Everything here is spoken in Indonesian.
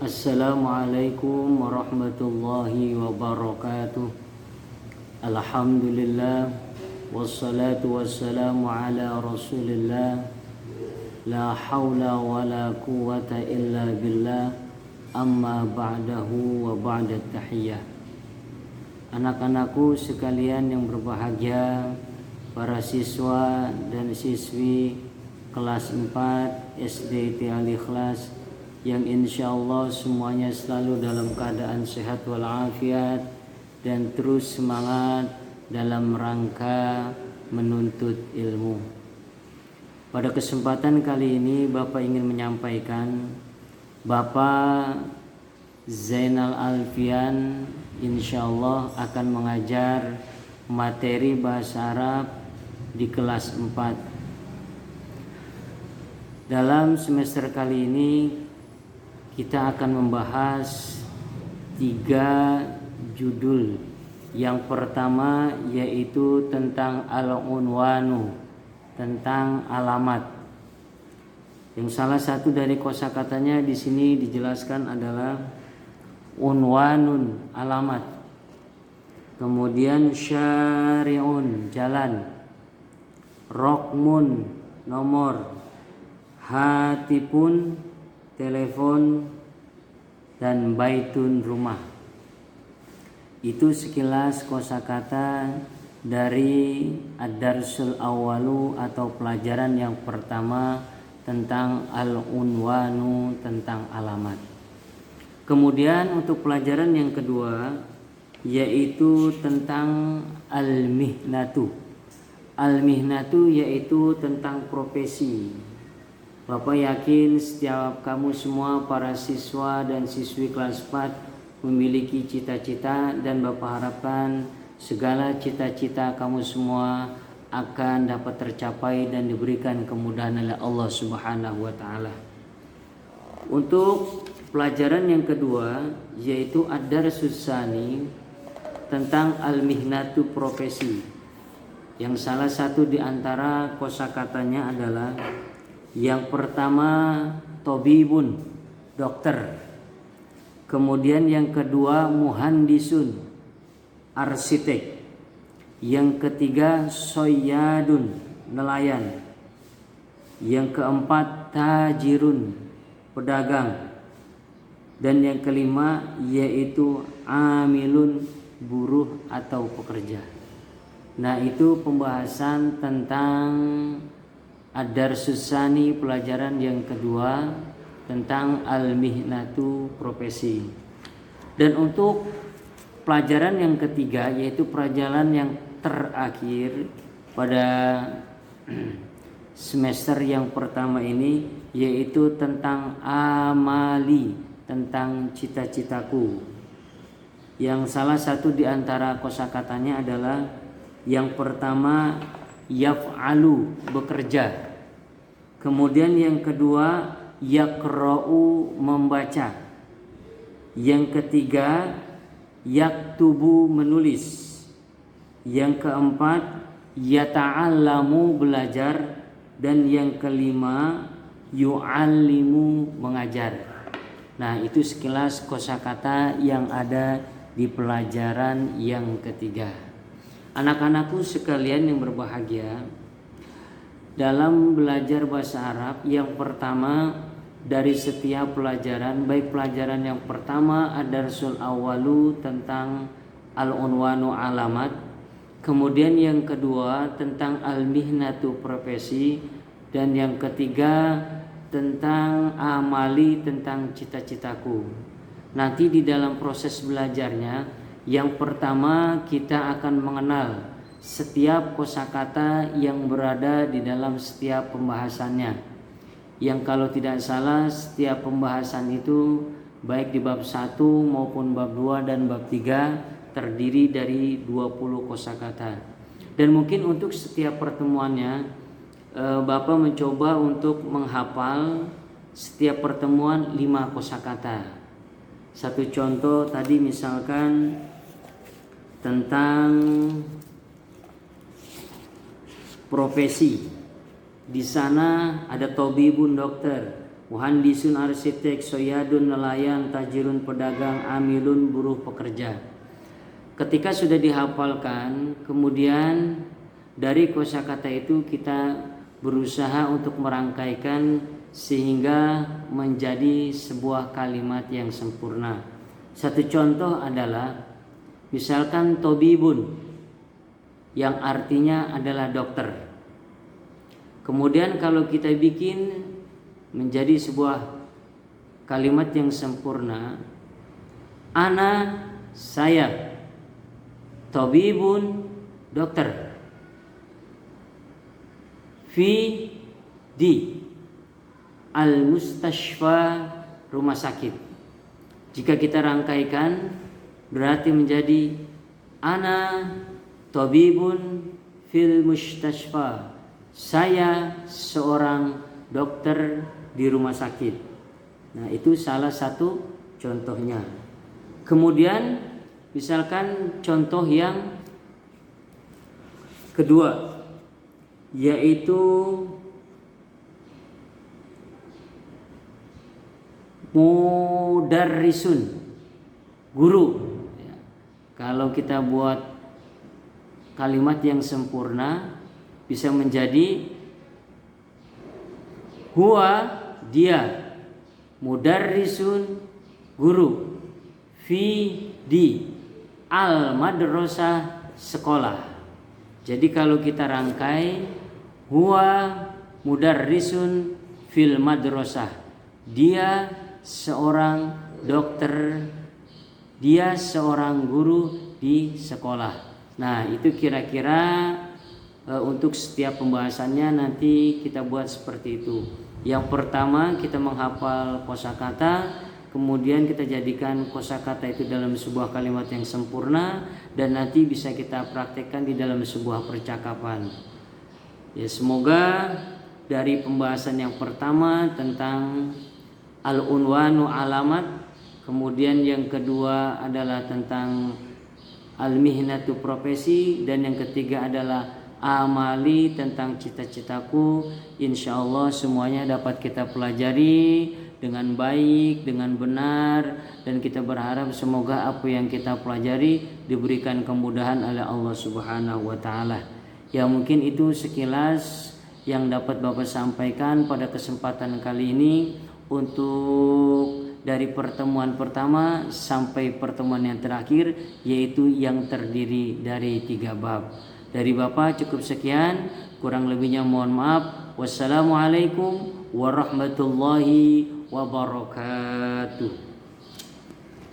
Assalamualaikum warahmatullahi wabarakatuh. Alhamdulillah wassalatu wassalamu ala Rasulillah. La haula wala quwata illa billah. Amma ba'dahu wa ba'da tahiyyah. Anak-anakku sekalian yang berbahagia, para siswa dan siswi kelas 4 SD Al-Ikhlas yang insya Allah semuanya selalu dalam keadaan sehat walafiat dan terus semangat dalam rangka menuntut ilmu. Pada kesempatan kali ini Bapak ingin menyampaikan, Bapak Zainal Alfian insya Allah akan mengajar materi bahasa Arab di kelas 4. Dalam semester kali ini kita akan membahas 3 judul. Yang pertama yaitu tentang al-unwanu, tentang alamat. Yang salah satu dari kosakatanya di sini dijelaskan adalah unwanun, alamat. Kemudian syari'un, jalan. Rokmun, nomor. Hatipun, telepon, dan baitun, rumah. Itu sekilas kosakata dari ad-darsul awalu atau pelajaran yang pertama tentang al-unwanu, tentang alamat. Kemudian untuk pelajaran yang kedua yaitu tentang al-mihnatu. Al-mihnatu yaitu tentang profesi. Bapak yakin setiap kamu semua para siswa dan siswi kelas 4 memiliki cita-cita, dan Bapak harapkan segala cita-cita kamu semua akan dapat tercapai dan diberikan kemudahan oleh Allah Subhanahu wa taala. Untuk pelajaran yang kedua yaitu ad-darsus tsani, tentang al-mihnatu, profesi. Yang salah satu di antara kosakatanya adalah yang pertama tobibun, dokter. Kemudian yang kedua muhandisun, arsitek. Yang ketiga soyadun, nelayan. Yang keempat tajirun, pedagang. Dan yang kelima yaitu amilun, buruh atau pekerja. Nah, itu pembahasan tentang ad-darsus tsani, pelajaran yang kedua tentang al-mihnatu, profesi. Dan untuk pelajaran yang ketiga yaitu pelajaran yang terakhir pada semester yang pertama ini yaitu tentang amali, tentang cita-citaku. Yang salah satu di antara kosakatanya adalah yang pertama yaf'alu, bekerja. Kemudian yang kedua yaqra'u, membaca. Yang ketiga yaktubu, menulis. Yang keempat yata'allamu, belajar. Dan yang kelima yu'allimu, mengajar. Nah, itu sekilas kosakata yang ada di pelajaran yang ketiga. Anak-anakku sekalian yang berbahagia, dalam belajar bahasa Arab yang pertama dari setiap pelajaran, baik pelajaran yang pertama ad-darsul awalu tentang al-unwanu, alamat, kemudian yang kedua tentang al-mihnatu, profesi, dan yang ketiga tentang amali, tentang cita-citaku. Nanti di dalam proses belajarnya, yang pertama kita akan mengenal setiap kosakata yang berada di dalam setiap pembahasannya. Yang kalau tidak salah setiap pembahasan itu baik di bab 1 maupun bab 2 dan bab 3 terdiri dari 20 kosakata. Dan mungkin untuk setiap pertemuannya Bapak mencoba untuk menghafal setiap pertemuan 5 kosakata. Satu contoh tadi misalkan tentang profesi. Di sana ada tobibun, dokter. muhandisun arsitek, soyadun nelayan, tajirun pedagang, amilun buruh pekerja. Ketika sudah dihafalkan, kemudian dari kosakata itu kita berusaha untuk merangkaikan sehingga menjadi sebuah kalimat yang sempurna. Satu contoh adalah misalkan tobibun yang artinya adalah dokter. Kemudian kalau kita bikin menjadi sebuah kalimat yang sempurna, ana, saya, tobibun, dokter, fi, di, al mustashfa, rumah sakit. Jika kita rangkaikan berarti menjadi ana tabibun fil mustashfa, saya seorang dokter di rumah sakit. Nah, itu salah satu contohnya. Kemudian misalkan contoh yang kedua, yaitu mudarrisun, guru. Kalau kita buat kalimat yang sempurna bisa menjadi huwa, dia, mudarrisun, guru, fi, di, al madrasah, sekolah. Jadi kalau kita rangkai, huwa mudarrisun fil madrasah, dia seorang dokter, dia seorang guru di sekolah. Nah, itu kira-kira untuk setiap pembahasannya nanti kita buat seperti itu. Yang pertama kita menghafal kosakata, kemudian kita jadikan kosakata itu dalam sebuah kalimat yang sempurna, dan nanti bisa kita praktekkan di dalam sebuah percakapan. Ya, semoga dari pembahasan yang pertama tentang al-unwanu, alamat, kemudian yang kedua adalah tentang al-mihnatu, profesi, dan yang ketiga adalah amali, tentang cita-citaku. Insyaallah semuanya dapat kita pelajari dengan baik, dengan benar, dan kita berharap semoga apa yang kita pelajari diberikan kemudahan oleh Allah Subhanahu wa taala. Ya, mungkin itu sekilas yang dapat Bapak sampaikan pada kesempatan kali ini untuk dari pertemuan pertama sampai pertemuan yang terakhir, yaitu yang terdiri dari 3 bab. Dari Bapak cukup sekian, kurang lebihnya mohon maaf. Wassalamualaikum warahmatullahi wabarakatuh.